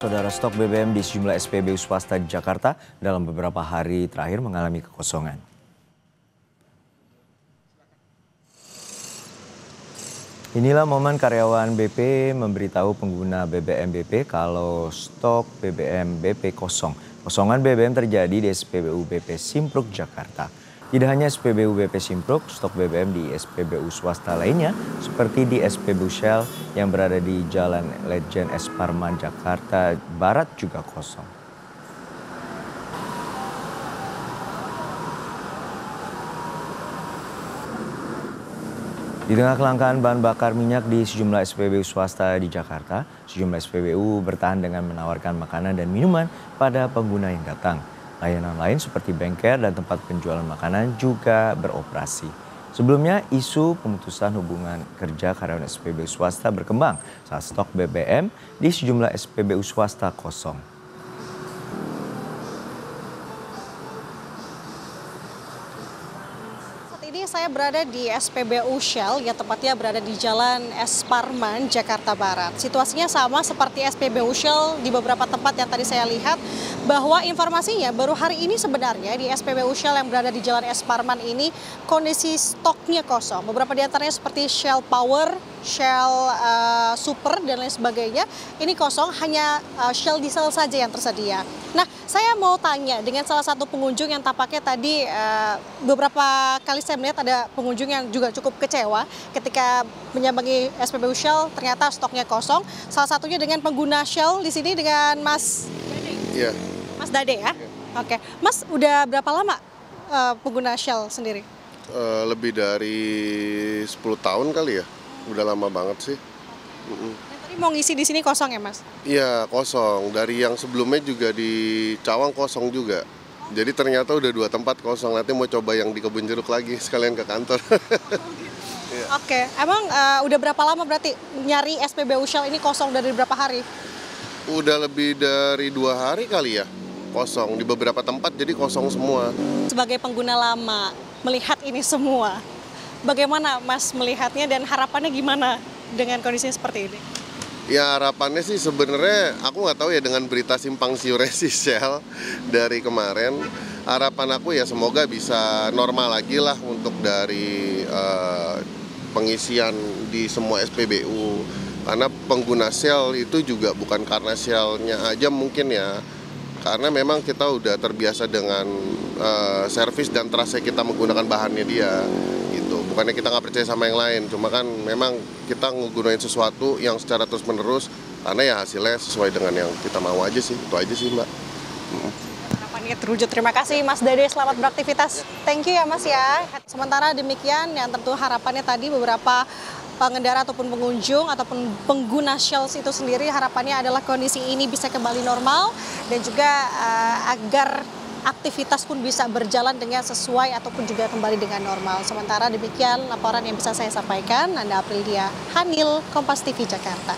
Saudara, stok BBM di sejumlah SPBU swasta di Jakarta dalam beberapa hari terakhir mengalami kekosongan. Inilah momen karyawan BP memberitahu pengguna BBM BP kalau stok BBM BP kosong. Kosongan BBM terjadi di SPBU BP Simpruk Jakarta. Tidak hanya SPBU BP Simpruk, stok BBM di SPBU swasta lainnya seperti di SPBU Shell yang berada di Jalan Ledjen S. Parman, Jakarta Barat juga kosong. Di tengah kelangkaan bahan bakar minyak di sejumlah SPBU swasta di Jakarta, sejumlah SPBU bertahan dengan menawarkan makanan dan minuman pada pengguna yang datang. Layanan lain seperti bengkel dan tempat penjualan makanan juga beroperasi. Sebelumnya, isu pemutusan hubungan kerja karyawan SPBU swasta berkembang saat stok BBM di sejumlah SPBU swasta kosong. Ini saya berada di SPBU Shell yang tepatnya berada di Jalan S. Parman, Jakarta Barat. Situasinya sama seperti SPBU Shell di beberapa tempat yang tadi saya lihat, bahwa informasinya baru hari ini sebenarnya di SPBU Shell yang berada di Jalan S. Parman ini kondisi stoknya kosong. Beberapa di antaranya seperti Shell Power, Shell Super dan lain sebagainya ini kosong, hanya Shell Diesel saja yang tersedia. Nah, saya mau tanya dengan salah satu pengunjung yang tampaknya tadi beberapa kali saya melihat ada pengunjung yang juga cukup kecewa ketika menyambangi SPBU Shell, ternyata stoknya kosong. Salah satunya dengan pengguna Shell di sini dengan Mas Dade. Iya. Mas Dade ya? Oke. Mas udah berapa lama pengguna Shell sendiri? Lebih dari 10 tahun kali ya. Udah lama banget sih. Tadi mau ngisi di sini kosong ya, Mas? Iya, kosong. Dari yang sebelumnya juga di Cawang kosong juga. Jadi ternyata udah 2 tempat kosong. Nanti mau coba yang di Kebun Jeruk lagi sekalian ke kantor. Iya. Oke, emang udah berapa lama berarti nyari SPBU Shell ini kosong, dari berapa hari? Udah lebih dari 2 hari kali ya kosong. Di beberapa tempat jadi kosong semua. Sebagai pengguna lama melihat ini semua, bagaimana Mas melihatnya dan harapannya gimana dengan kondisi seperti ini? Ya harapannya sih sebenarnya aku nggak tahu ya, dengan berita simpang siur si Shell dari kemarin, harapan aku ya semoga bisa normal lagi lah untuk dari pengisian di semua SPBU, karena pengguna Shell itu juga bukan karena Shell-nya aja mungkin ya, karena memang kita udah terbiasa dengan servis dan trust kita menggunakan bahannya dia. Bukannya kita nggak percaya sama yang lain, cuma kan memang kita ngegunain sesuatu yang secara terus-menerus, karena ya hasilnya sesuai dengan yang kita mau aja sih, itu aja sih Mbak. Harapannya terwujud. Terima kasih Mas Dade, selamat beraktivitas. Thank you ya Mas ya. Sementara demikian yang tentu harapannya tadi beberapa pengendara ataupun pengunjung ataupun pengguna Shell itu sendiri, harapannya adalah kondisi ini bisa kembali normal dan juga agar aktivitas pun bisa berjalan dengan sesuai ataupun juga kembali dengan normal. Sementara demikian laporan yang bisa saya sampaikan. Nanda Aprilia Hanil, Kompas TV Jakarta.